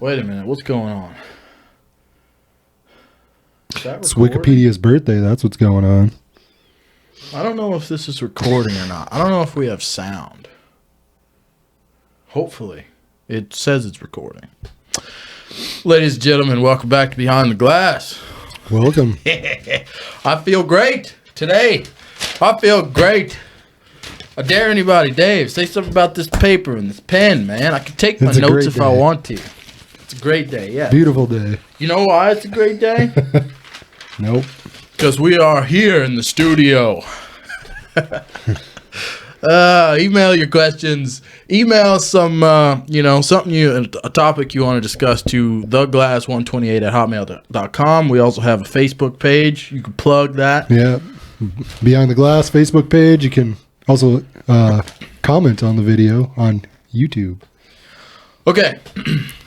Wait a minute. What's going on? It's Wikipedia's birthday. That's what's going on. I don't know if this is recording or not. I don't know if we have sound. Hopefully. It says it's recording. Ladies and gentlemen, welcome back to Behind the Glass. Welcome. I feel great today. I feel great. I dare anybody. Dave, say something about this paper and this pen, man. I can take my notes if I want to. It's a great day, yeah. Beautiful day. You know why it's a great day? Nope. Because we are here in the studio. Email your questions. Email some, something a topic you want to discuss to theglass128@hotmail.com. We also have a Facebook page. You can plug that. Yeah. Behind the Glass Facebook page. You can also comment on the video on YouTube. Okay.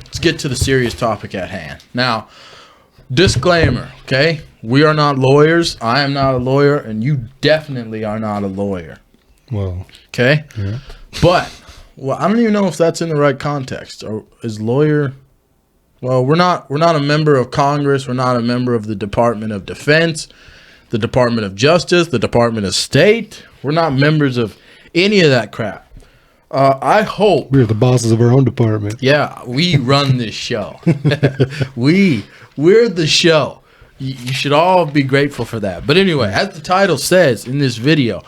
Let's get to the serious topic at hand. Now, disclaimer, okay? We are not lawyers. I am not a lawyer, and you definitely are not a lawyer. Well, okay? Yeah. But, I don't even know if that's in the right context. Or is lawyer... Well, we're not a member of Congress. We're not a member of the Department of Defense, the Department of Justice, the Department of State. We're not members of any of that crap. I hope... We're the bosses of our own department. Yeah, we run this show. We're the show. You should all be grateful for that. But anyway, as the title says in this video,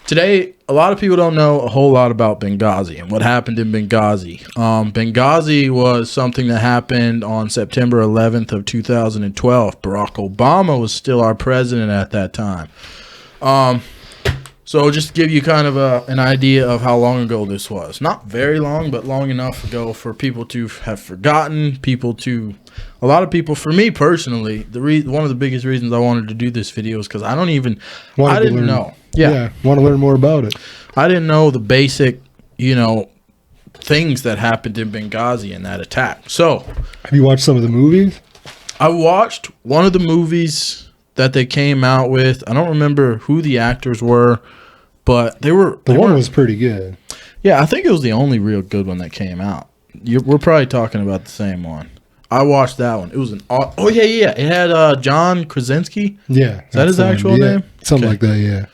today, a lot of people don't know a whole lot about Benghazi and what happened in Benghazi. Benghazi was something that happened on September 11th of 2012. Barack Obama was still our president at that time. So just to give you kind of an idea of how long ago this was. Not very long, but long enough ago for people to have forgotten, a lot of people, for me personally, one of the biggest reasons I wanted to do this video is because I didn't know. Yeah, want to learn more about it. I didn't know the basic, things that happened in Benghazi in that attack. So, have you watched some of the movies? I watched one of the movies that they came out with. I don't remember who the actors were, but they one was pretty good. Yeah, I think it was the only real good one that came out. We're probably talking about the same one. I watched that one. It was yeah. It had John Krasinski. Yeah, is that his actual name? Something like that. Yeah,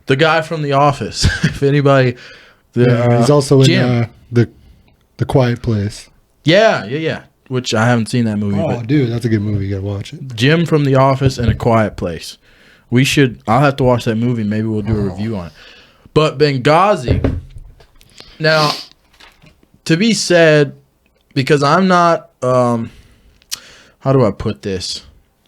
the guy from The Office. If anybody, he's also Jim. in the Quiet Place. Yeah. Which I haven't seen that movie. Oh, dude, that's a good movie. You gotta watch it. Jim from The Office and A Quiet Place. I'll have to watch that movie. Maybe we'll do a review on it. But Benghazi. Now, to be said, because I'm not, how do I put this?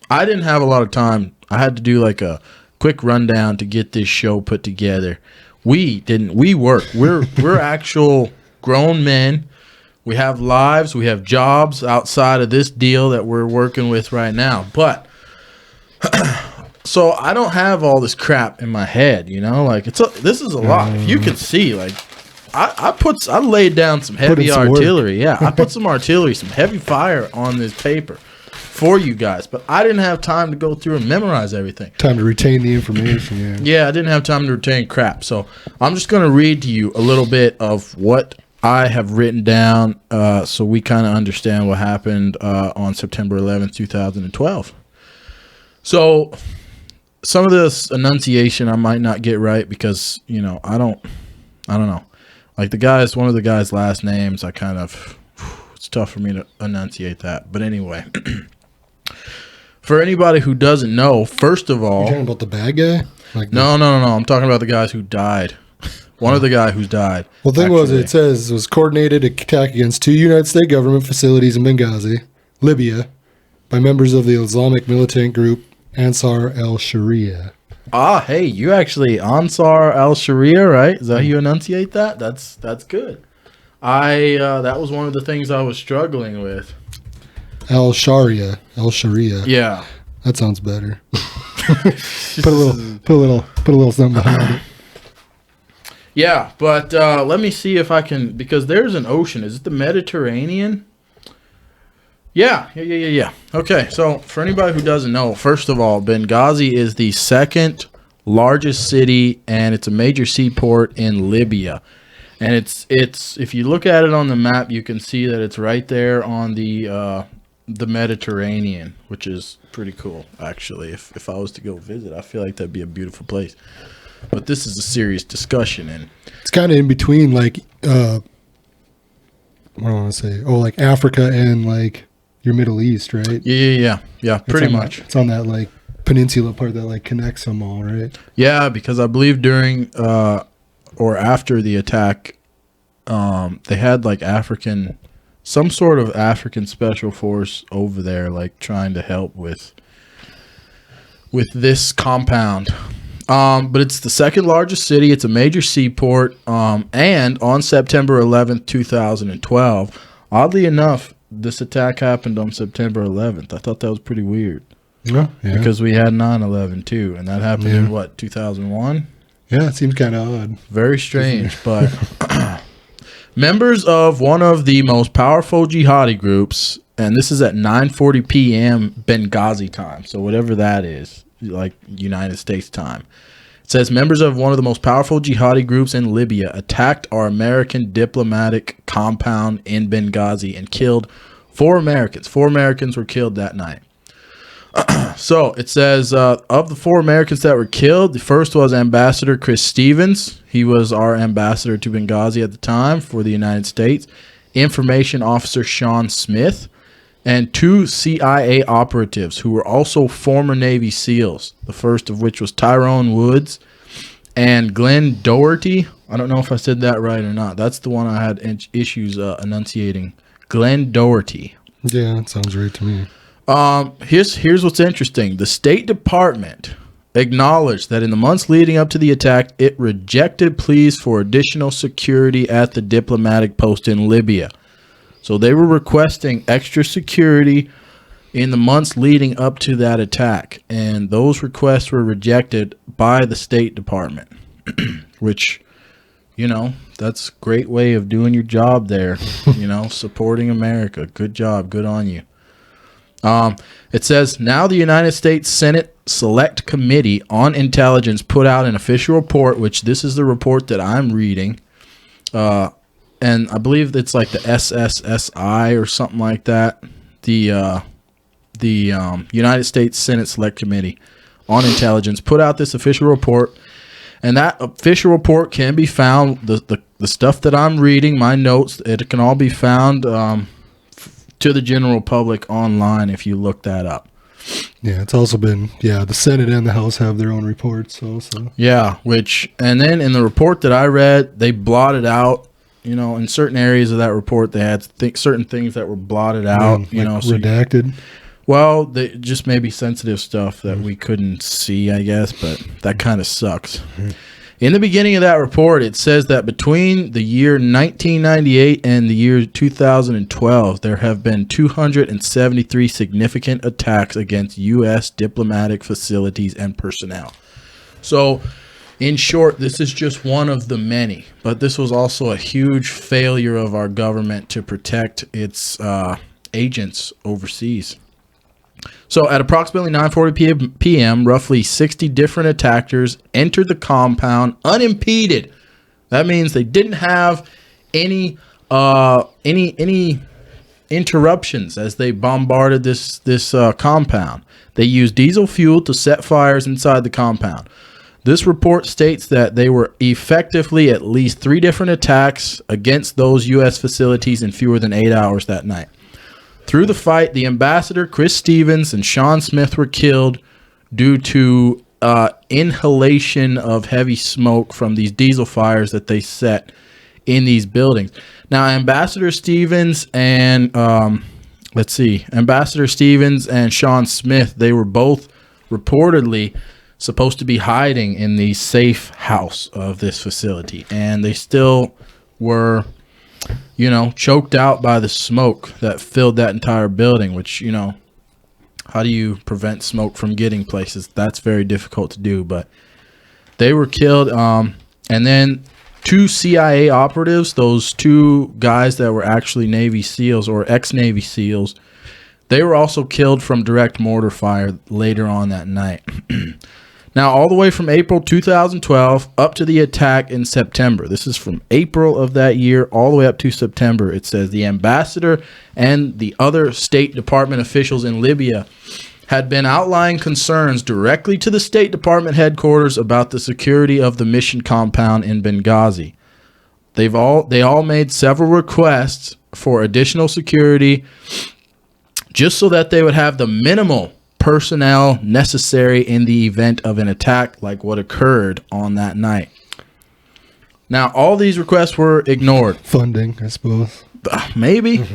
I didn't have a lot of time. I had to do like a quick rundown to get this show put together. We work. We're actual grown men. We have lives, we have jobs outside of this deal that we're working with right now. But so I don't have all this crap in my head, this is a lot. If you can see, like I laid down some heavy artillery. Yeah, I put some artillery, some heavy fire on this paper for you guys. But I didn't have time to go through and memorize everything. Time to retain the information, Yeah, I didn't have time to retain crap. So I'm just gonna read to you a little bit of what I have written down so we kind of understand what happened on September 11th, 2012. So some of this enunciation I might not get right because, I don't know. Like one of the guy's last names, it's tough for me to enunciate that. But anyway, for anybody who doesn't know, first of all. You're talking about the bad guy? No. I'm talking about the guys who died. One of the guys who's died. Well, the thing it says it was coordinated attack against 2 United States government facilities in Benghazi, Libya, by members of the Islamic militant group Ansar al-Sharia. Hey, you actually Ansar al-Sharia, right? Is that how you enunciate that? That's good. That was one of the things I was struggling with. Al-Sharia. Yeah, that sounds better. put a little something behind it. Yeah, but let me see if I can, because there's an ocean. Is it the Mediterranean? Yeah. Okay, so for anybody who doesn't know, first of all, Benghazi is the second largest city, and it's a major seaport in Libya. And it's if you look at it on the map, you can see that it's right there on the Mediterranean, which is pretty cool, actually. If I was to go visit, I feel like that'd be a beautiful place. But this is a serious discussion, and it's kind of in between, like, what do I want to say? Oh, like Africa and like your Middle East, right? Yeah, pretty much. It's on that like peninsula part that like connects them all, right? Yeah, because I believe during or after the attack, they had like some sort of African special force over there, like trying to help with this compound. But it's the second largest city. It's a major seaport. And on September 11th, 2012, oddly enough, this attack happened on September 11th. I thought that was pretty weird. Yeah. Because we had 9/11 too, and that happened in what, 2001? Yeah, it seems kind of odd. Very strange, but members of one of the most powerful jihadi groups, and this is at 9:40 p.m. Benghazi time, so whatever that is, like United States time. It says members of one of the most powerful jihadi groups in Libya attacked our American diplomatic compound in Benghazi and killed 4 Americans. 4 Americans were killed that night. So it says of the 4 Americans that were killed, the first was Ambassador Chris Stevens. He was our ambassador to Benghazi at the time for the United States. Information Officer Sean Smith, and 2 CIA operatives who were also former Navy SEALs. The first of which was Tyrone Woods and Glenn Doherty. I don't know if I said that right or not. That's the one I had issues enunciating. Glenn Doherty. Yeah, that sounds right to me. Here's what's interesting. The State Department acknowledged that in the months leading up to the attack, it rejected pleas for additional security at the diplomatic post in Libya. So they were requesting extra security in the months leading up to that attack, and those requests were rejected by the State Department, which, you know, that's a great way of doing your job there, you know, supporting America. Good job. Good on you. It says, now the United States Senate Select Committee on Intelligence put out an official report, which this is the report that I'm reading. And I believe it's like the SSSI or something like that. The United States Senate Select Committee on Intelligence put out this official report. And that official report can be found, the stuff that I'm reading, my notes, it can all be found to the general public online if you look that up. Yeah, it's also been, the Senate and the House have their own reports also. Yeah, and then in the report that I read, they blotted out, you know, in certain areas of that report, they had certain things that were blotted out, you know. So redacted? Well, they just maybe sensitive stuff that we couldn't see, I guess, but that kind of sucks. Mm-hmm. In the beginning of that report, it says that between the year 1998 and the year 2012, there have been 273 significant attacks against U.S. diplomatic facilities and personnel. So, in short, this is just one of the many, but this was also a huge failure of our government to protect its agents overseas. So at approximately 9:40 p.m., roughly 60 different attackers entered the compound unimpeded. That means they didn't have any interruptions as they bombarded this compound. They used diesel fuel to set fires inside the compound. This report states that they were effectively at least 3 different attacks against those U.S. facilities in fewer than 8 hours that night. Through the fight, the ambassador, Chris Stevens, and Sean Smith were killed due to inhalation of heavy smoke from these diesel fires that they set in these buildings. Now, Ambassador Stevens and Ambassador Stevens and Sean Smith, they were both reportedly supposed to be hiding in the safe house of this facility, and they still were, you know, choked out by the smoke that filled that entire building, which, you know, how do you prevent smoke from getting places? That's very difficult to do, but they were killed. And then 2 CIA operatives, those 2 guys that were actually Navy SEALs or ex-Navy SEALs, they were also killed from direct mortar fire later on that night. Now, all the way from April 2012 up to the attack in September. This is from April of that year all the way up to September. It says the ambassador and the other State Department officials in Libya had been outlining concerns directly to the State Department headquarters about the security of the mission compound in Benghazi. They all made several requests for additional security just so that they would have the minimal personnel necessary in the event of an attack like what occurred on that night. Now, all these requests were ignored. Funding, I suppose. Maybe.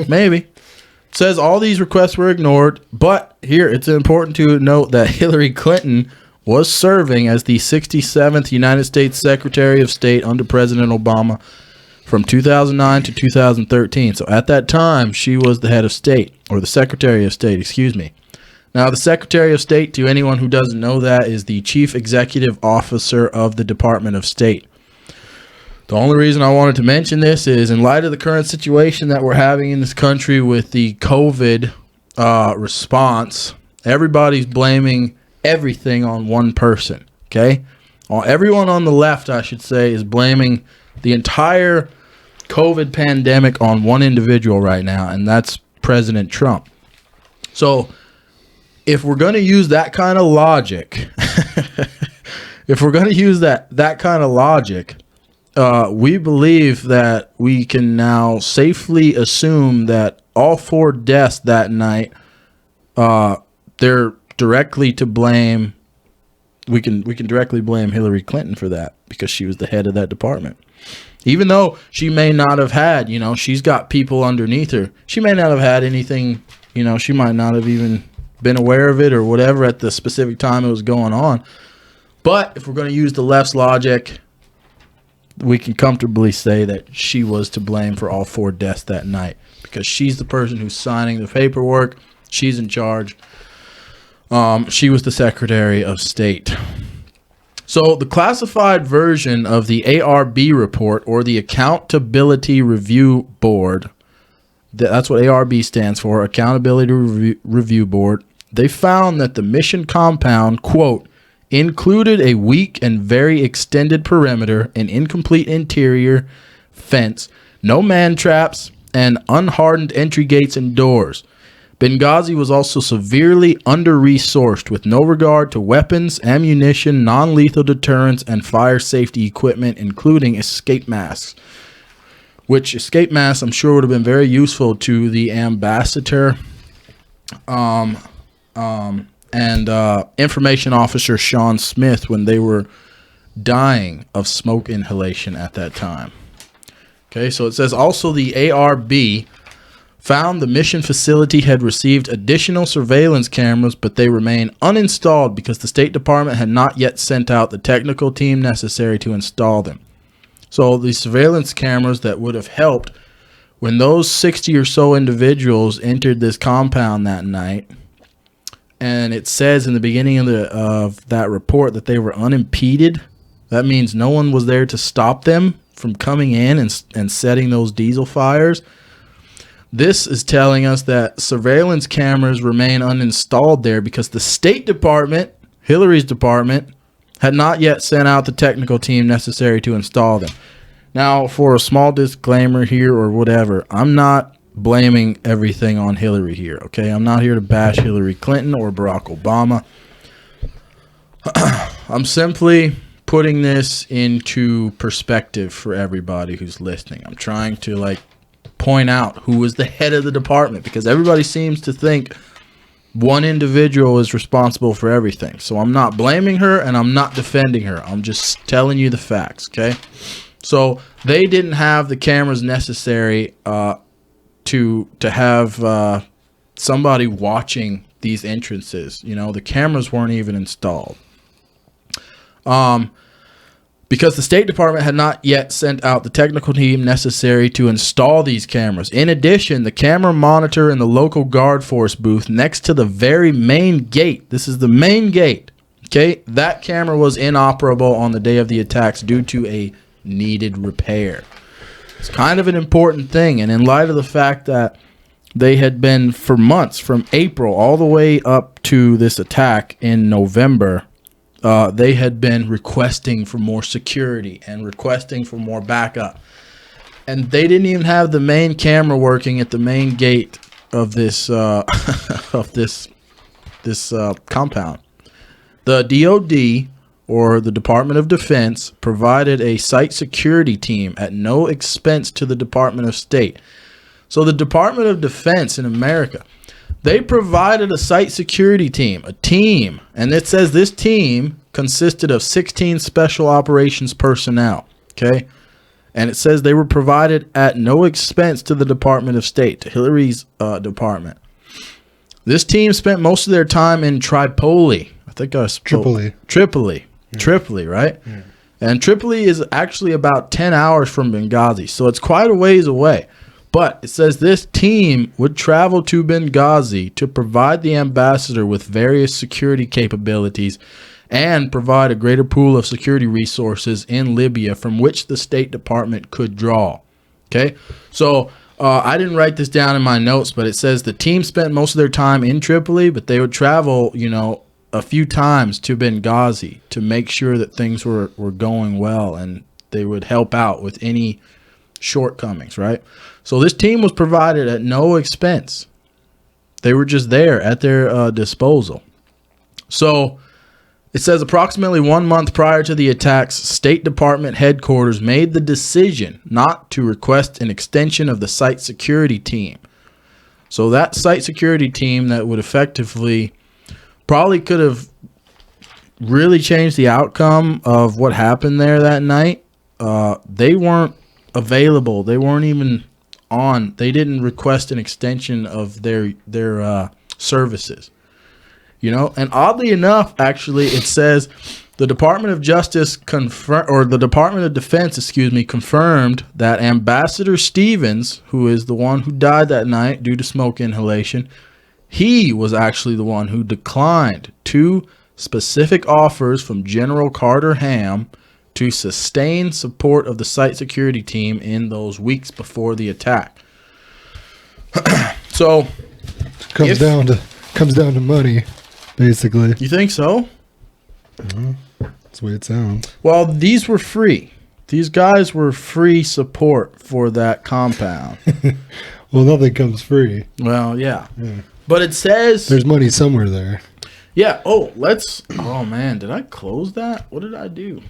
Maybe. It says all these requests were ignored, but here it's important to note that Hillary Clinton was serving as the 67th United States Secretary of State under President Obama from 2009 to 2013. So at that time, she was the head of state, or the Secretary of State, excuse me. Now, the Secretary of State, to anyone who doesn't know that, is the Chief Executive Officer of the Department of State. The only reason I wanted to mention this is in light of the current situation that we're having in this country with the COVID response, everybody's blaming everything on one person, okay? Everyone on the left, I should say, is blaming the entire COVID pandemic on one individual right now, and that's President Trump. So if we're going to use that kind of logic, we believe that we can now safely assume that all 4 deaths that night, they're directly to blame. We can directly blame Hillary Clinton for that because she was the head of that department. Even though she may not have had, she's got people underneath her. She may not have had anything, she might not have even been aware of it or whatever at the specific time it was going on. But if we're going to use the left's logic, we can comfortably say that she was to blame for all 4 deaths that night because she's the person who's signing the paperwork. She's in charge. She was the Secretary of State. So the classified version of the ARB report, or the Accountability Review Board, that's what ARB stands for, Accountability Review Board, they found that the mission compound, quote, included a weak and very extended perimeter, an incomplete interior fence, no man traps, and unhardened entry gates and doors. Benghazi was also severely under-resourced with no regard to weapons, ammunition, non-lethal deterrence, and fire safety equipment, including escape masks. Which escape masks I'm sure would have been very useful to the ambassador and information officer Sean Smith when they were dying of smoke inhalation at that time. Okay, so it says also the ARB found the mission facility had received additional surveillance cameras, but they remain uninstalled because the State Department had not yet sent out the technical team necessary to install them. So the surveillance cameras that would have helped when those 60 or so individuals entered this compound that night, and it says in the beginning of that report that they were unimpeded. That means no one was there to stop them from coming in and setting those diesel fires. This is telling us that surveillance cameras remain uninstalled there because the State Department, Hillary's department, had not yet sent out the technical team necessary to install them. Now, for a small disclaimer here or whatever, I'm not blaming everything on Hillary here, okay? I'm not here to bash Hillary Clinton or Barack Obama. I'm simply putting this into perspective for everybody who's listening. I'm trying to, point out who was the head of the department because everybody seems to think one individual is responsible for everything. So I'm not blaming her and I'm not defending her. I'm just telling you the facts, okay? So they didn't have the cameras necessary to have somebody watching these entrances. The cameras weren't even installed. Because the State Department had not yet sent out the technical team necessary to install these cameras. In addition, the camera monitor in the local guard force booth next to the very main gate, this is the main gate, okay, that camera was inoperable on the day of the attacks due to a needed repair. It's kind of an important thing, and in light of the fact that they had been for months, from April all the way up to this attack in November, they had been requesting for more security and requesting for more backup. And they didn't even have the main camera working at the main gate of this compound. The DOD, or the Department of Defense, provided a site security team at no expense to the Department of State. So the Department of Defense in America, they provided a site security team, and it says this team consisted of 16 special operations personnel, okay? And it says they were provided at no expense to the Department of State, to Hillary's department. This team spent most of their time in Tripoli. I think I spoke. Tripoli. Yeah. Tripoli, right? Yeah. And Tripoli is actually about 10 hours from Benghazi, so it's quite a ways away. But it says this team would travel to Benghazi to provide the ambassador with various security capabilities and provide a greater pool of security resources in Libya from which the State Department could draw. Okay, so I didn't write this down in my notes, but it says the team spent most of their time in Tripoli, but they would travel, a few times to Benghazi to make sure that things were going well, and they would help out with any shortcomings, right? So this team was provided at no expense. They were just there at their disposal. So it says approximately 1 month prior to the attacks, State Department headquarters made the decision not to request an extension of the site security team. So that site security team that would effectively probably could have really changed the outcome of what happened there that night. They weren't available. They weren't even on. They didn't request an extension of their services. And oddly enough, actually, it says the Department of Justice the Department of Defense, confirmed that Ambassador Stevens, who is the one who died that night due to smoke inhalation, he was actually the one who declined 2 specific offers from General Carter Ham to sustain support of the site security team in those weeks before the attack. So comes down to money, basically. You think so? That's the way it sounds. Well, these were free. These guys were free support for that compound. Well, nothing comes free. Well, yeah. But it says there's money somewhere there. Yeah. Oh, man, did I close that? What did I do?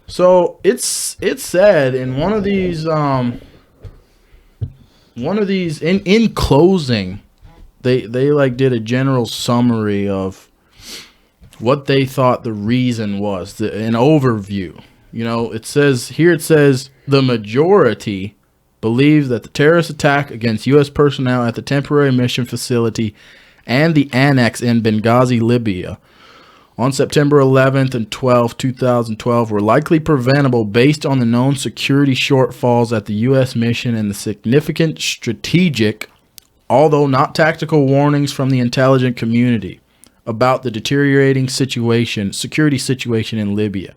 So it said in one of these in closing, they did a general summary of what they thought the reason was, an overview. It says the majority believes that the terrorist attack against U.S. personnel at the temporary mission facility and the annex in Benghazi, Libya, on September 11th and 12th, 2012, were likely preventable based on the known security shortfalls at the U.S. mission and the significant strategic, although not tactical, warnings from the intelligence community about the deteriorating security situation in Libya.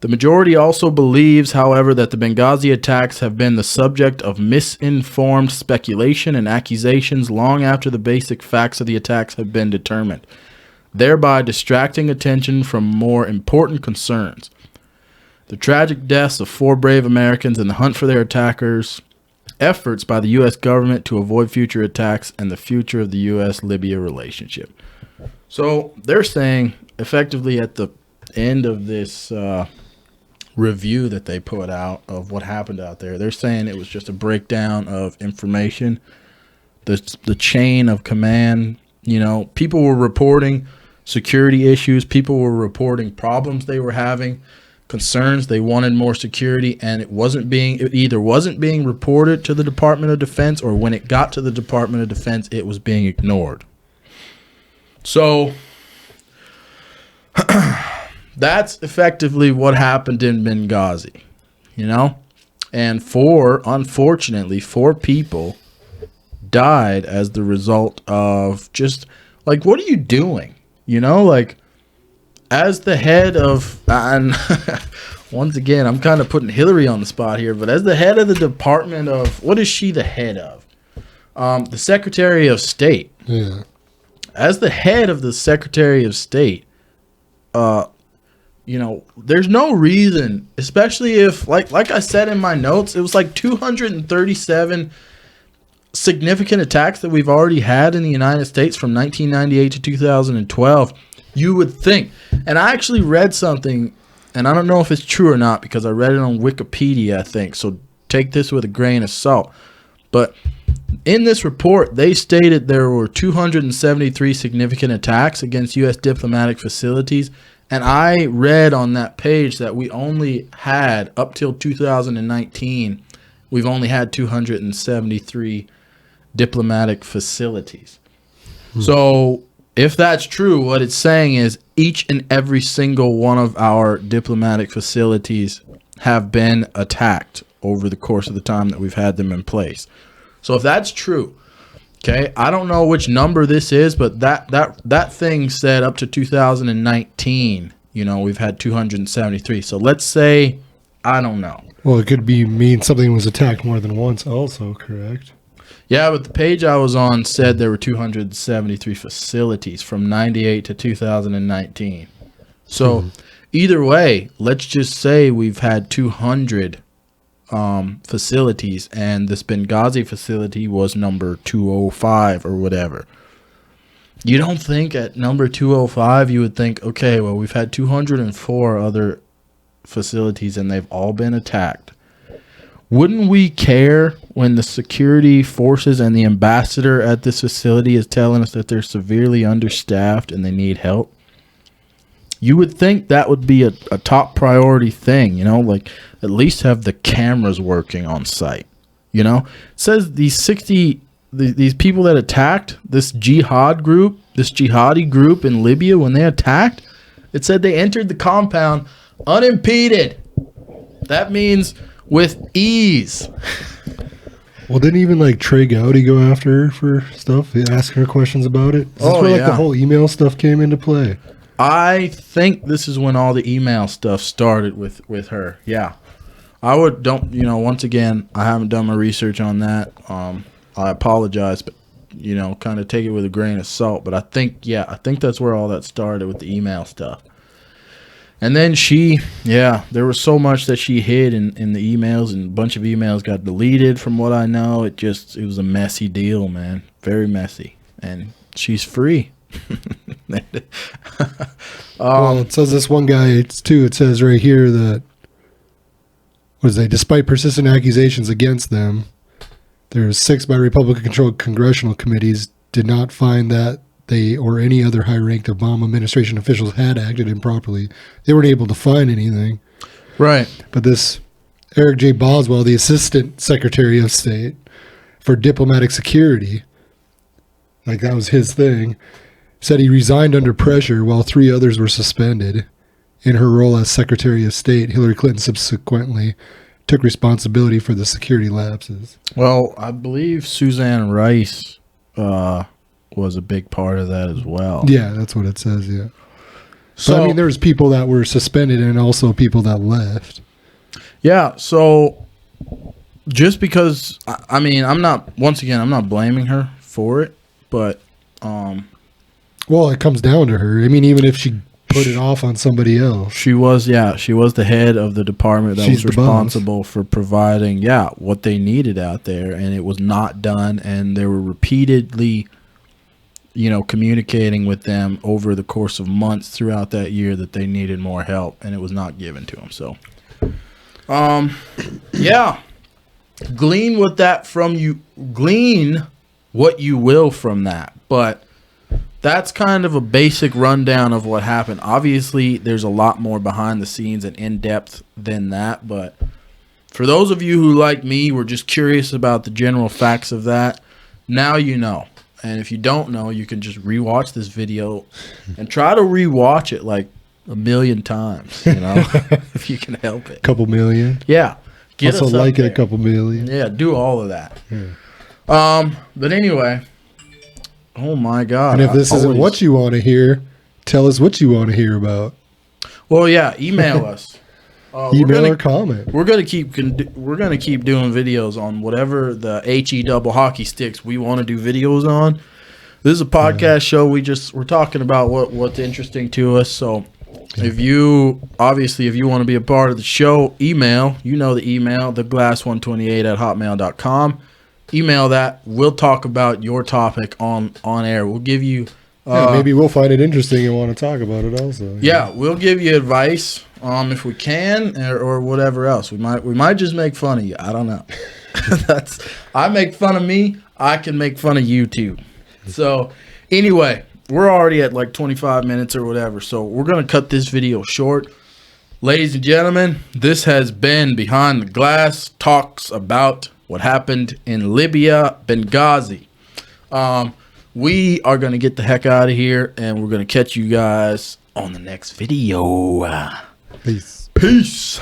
The majority also believes, however, that the Benghazi attacks have been the subject of misinformed speculation and accusations long after the basic facts of the attacks have been determined, thereby distracting attention from more important concerns. The tragic deaths of 4 brave Americans and the hunt for their attackers, efforts by the U.S. government to avoid future attacks, and the future of the U.S.-Libya relationship. So they're saying, effectively at the end of this review that they put out of what happened out there, they're saying it was just a breakdown of information, the chain of command. People were reporting security issues, people were reporting problems they were having, concerns, they wanted more security, and it either wasn't being reported to the Department of Defense, or when it got to the Department of Defense, it was being ignored. So that's effectively what happened in Benghazi, and unfortunately, 4 people died as the result of just what are you doing? As the head of, and once again, I'm kind of putting Hillary on the spot here, but as the head of the Department of, what is she the head of? The Secretary of State. Yeah. As the head of the Secretary of State, there's no reason, especially if, like I said in my notes, it was like 237 significant attacks that we've already had in the United States from 1998 to 2012. You would think, and I actually read something, and I don't know if it's true or not because I read it on Wikipedia, I think, so take this with a grain of salt. But in this report, they stated there were 273 significant attacks against U.S. diplomatic facilities, and I read on that page that we only had, up till 2019, we've only had 273 diplomatic facilities. So if that's true, what it's saying is each and every single one of our diplomatic facilities have been attacked over the course of the time that we've had them in place. So if that's true, okay, I don't know which number this is, but that thing said up to 2019, we've had 273. So let's say, I don't know. Well, it could mean something was attacked more than once also, correct? Yeah, but the page I was on said there were 273 facilities from 98 to 2019. So either way, let's just say we've had 200 facilities, and this Benghazi facility was number 205 or whatever. You don't think at number 205 you would think, okay, well, we've had 204 other facilities and they've all been attacked. Wouldn't we care when the security forces and the ambassador at this facility is telling us that they're severely understaffed and they need help? You would think that would be a top priority thing, like at least have the cameras working on site. It says these people that attacked this jihadi group in Libya, when they attacked, it said they entered the compound unimpeded. That means with ease. Well, didn't even Trey Gowdy go after her for stuff, asking her questions about it? This is where the whole email stuff came into play. I think this is when all the email stuff started with her. Yeah. Once again, I haven't done my research on that. I apologize, but kind of take it with a grain of salt. But I think that's where all that started with the email stuff. And then there was so much that she hid in the emails, and a bunch of emails got deleted from what I know. It was a messy deal, man. Very messy. And she's free. Well, it says this one guy, it says right here that, despite persistent accusations against them, there's 6 by Republican-controlled congressional committees did not find that they or any other high-ranked Obama administration officials had acted improperly. They weren't able to find anything. Right. But this Eric J. Boswell, the Assistant Secretary of State for Diplomatic Security, that was his thing, said he resigned under pressure while 3 others were suspended. In her role as Secretary of State, Hillary Clinton subsequently took responsibility for the security lapses. Well, I believe Suzanne Rice was a big part of that as well. Yeah, that's what it says, yeah. So, but, there's people that were suspended and also people that left. Yeah, so just because, I'm not blaming her for it, but... Well, it comes down to her. Even if she put it off on somebody else. She was the head of the department that was responsible for providing, what they needed out there, and it was not done, and they were repeatedly, communicating with them over the course of months throughout that year that they needed more help, and it was not given to them. So, glean what you will from that, but that's kind of a basic rundown of what happened. Obviously, there's a lot more behind the scenes and in depth than that, but for those of you who, like me, were just curious about the general facts of that, now you know. And if you don't know, you can just rewatch this video and try to rewatch it like a million times, if you can help it. Couple million. Yeah. Get also like it a couple million. Yeah, do all of that. Yeah. But anyway, oh my God. And if this isn't what you want to hear, tell us what you want to hear about. Well, yeah, email us. Email or comment. We're gonna keep doing videos on whatever the HE double hockey sticks we want to do videos on. This is a podcast show. We're talking about what's interesting to us. So If you want to be a part of the show, email. You know the email, theglass128@hotmail.com. Email that. We'll talk about your topic on air. We'll give you. Maybe we'll find it interesting and want to talk about it also. Yeah, we'll give you advice if we can or whatever else. We might just make fun of you. I don't know. I make fun of me. I can make fun of you too. So anyway, we're already at like 25 minutes or whatever. So we're going to cut this video short. Ladies and gentlemen, this has been Behind the Glass, talks about what happened in Libya, Benghazi. We are going to get the heck out of here, and we're going to catch you guys on the next video. Peace. Peace.